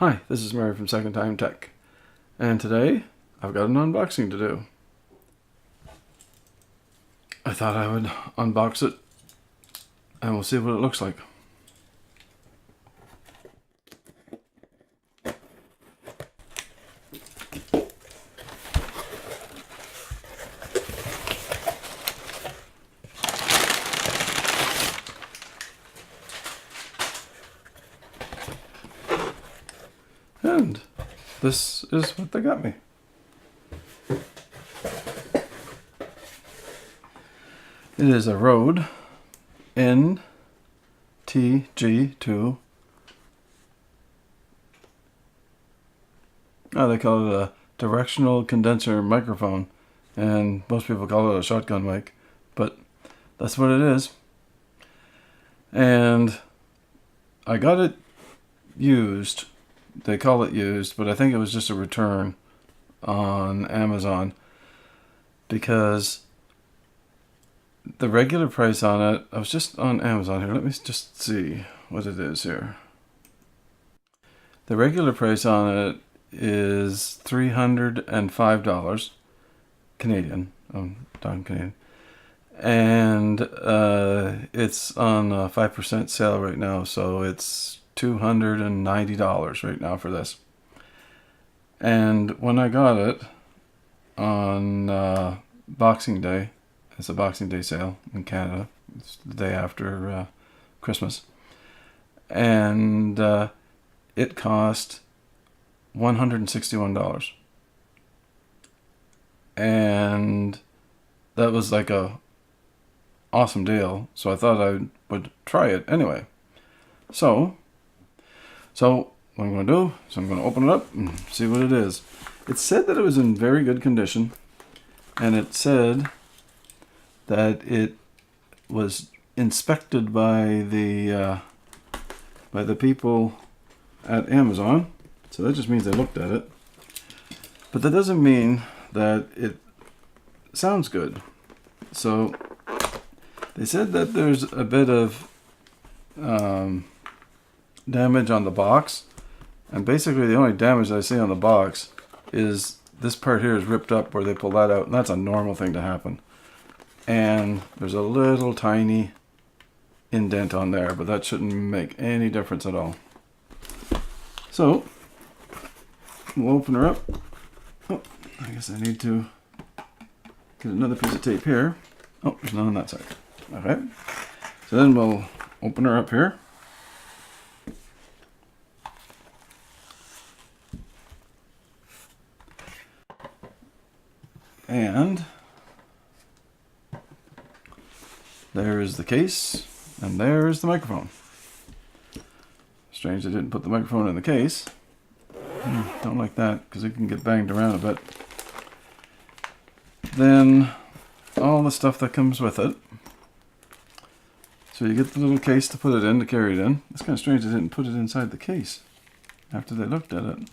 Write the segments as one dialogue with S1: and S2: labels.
S1: Hi, this is Mary from Second Time Tech, and today I've got an unboxing to do. I thought I would unbox it and we'll see what it looks like. And this is what they got me. It is a Rode NTG2. They call it a directional condenser microphone, and most people call it a shotgun mic, but that's what it is. And I got it used. They call it used, but I think it was just a return on Amazon, because the regular price on it, I was just on Amazon here. Let me just see what it is here. The regular price on it is $305 Canadian. I'm talking Canadian. And it's on a 5% sale right now, so it's $290 right now for this. And when I got it on Boxing Day, it's a Boxing Day sale in Canada. It's the day after Christmas. And it cost $161. And that was like a awesome deal. So I thought I would try it anyway. So what I'm going to do is I'm going to open it up and see what it is. It said that it was in very good condition. And it said that it was inspected by the people at Amazon. So that just means they looked at it. But that doesn't mean that it sounds good. So they said that there's a bit of damage on the box. And basically the only damage I see on the box is this part here is ripped up where they pull that out. And that's a normal thing to happen. And there's a little tiny indent on there, but that shouldn't make any difference at all. So we'll open her up. Oh, I guess I need to get another piece of tape here. Oh, there's none on that side. Okay. So then we'll open her up here. And there is the case, and there is the microphone. Strange they didn't put the microphone in the case. Don't like that, because it can get banged around a bit. Then all the stuff that comes with it. So you get the little case to put it in, to carry it in. It's kind of strange they didn't put it inside the case after they looked at it,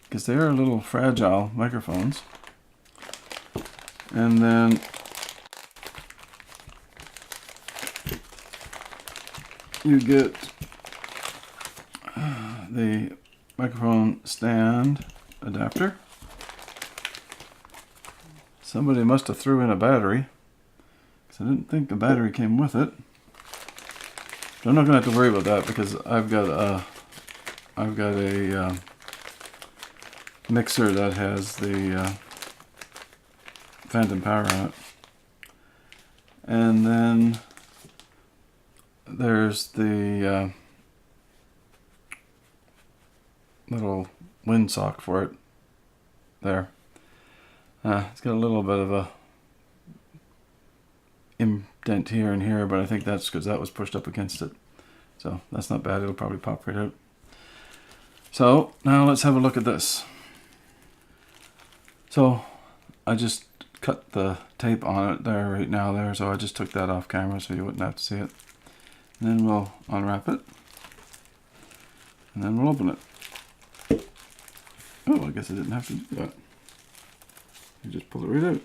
S1: because they are little fragile microphones. And then you get the microphone stand adapter. Somebody must have threw in a battery, because I didn't think the battery came with it. But I'm not going to have to worry about that, because I've got a mixer that has the phantom power on it. And then there's the little windsock for it there. It's got a little bit of a indent here and here, but I think that's because that was pushed up against it. So that's not bad. It'll probably pop right out. So now let's have a look at this. So I just cut the tape on it there right now there, so I just took that off camera so you wouldn't have to see it. And then we'll unwrap it, and then we'll open it. Oh, I guess I didn't have to do that. You just pull it right out.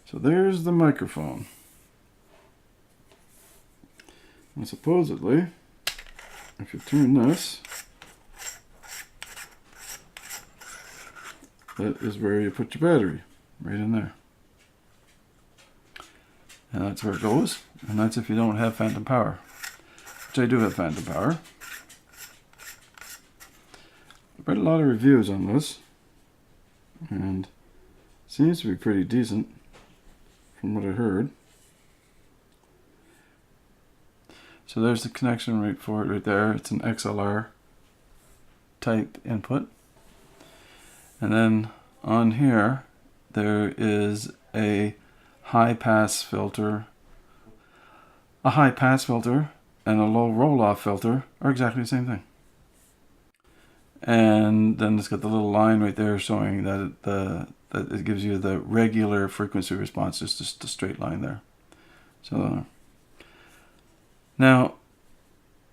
S1: So there's the microphone. And supposedly, if you turn this, that is where you put your battery, right in there. And that's where it goes, and that's if you don't have phantom power, which I do have phantom power. I've read a lot of reviews on this, and it seems to be pretty decent from what I heard. So there's the connection right for it right there. It's an XLR type input. And then on here, there is a high pass filter. A high pass filter and a low roll-off filter are exactly the same thing. And then it's got the little line right there showing that it gives you the regular frequency response, just a straight line there. So now,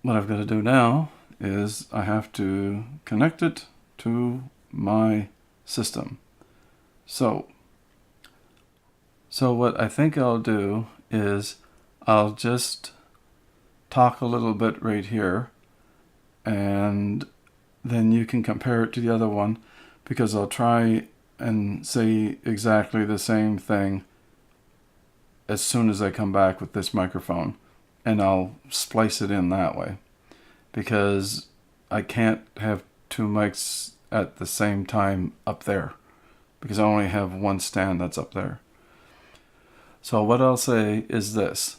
S1: what I've got to do now is I have to connect it to my system. So what I think I'll do is I'll just talk a little bit right here, and then you can compare it to the other one, because I'll try and say exactly the same thing as soon as I come back with this microphone, and I'll splice it in that way, because I can't have two mics at the same time up there, because I only have one stand that's up there. So what I'll say is this: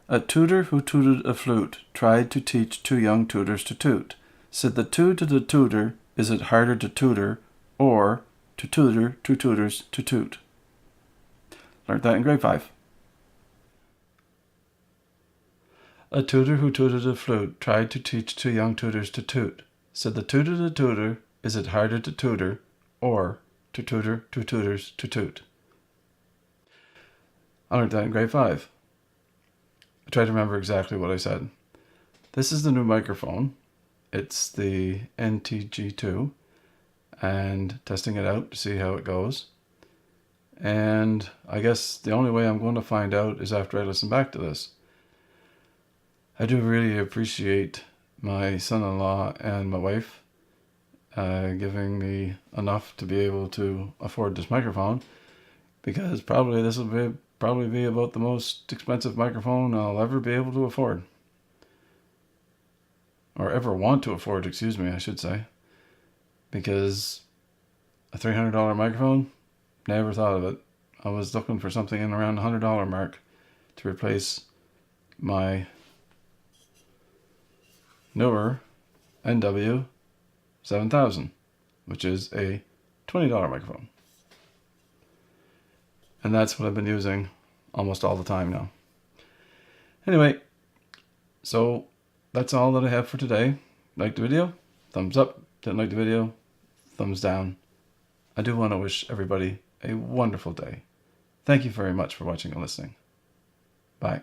S1: a tutor who tooted a flute tried to teach two young tutors to toot. Said the toot to the tutor, is it harder to tutor, or to tutor two tutors to toot? Learned that in grade 5. A tutor who tooted a flute tried to teach two young tutors to toot. Said the tutor to the tutor, is it harder to tutor, or to tutor two tutors to toot? I learned that in grade 5. I tried to remember exactly what I said. This is the new microphone. It's the NTG2, and testing it out to see how it goes. And I guess the only way I'm going to find out is after I listen back to this. I do really appreciate my son-in-law and my wife giving me enough to be able to afford this microphone, because probably this will probably be about the most expensive microphone I'll ever be able to afford. Or ever want to afford, excuse me, I should say. Because a $300 microphone, never thought of it. I was looking for something in around the $100 mark to replace my newer NW7000, which is a $20 microphone. And that's what I've been using almost all the time now. Anyway, so that's all that I have for today. Liked the video? Thumbs up. Didn't like the video? Thumbs down. I do want to wish everybody a wonderful day. Thank you very much for watching and listening. Bye.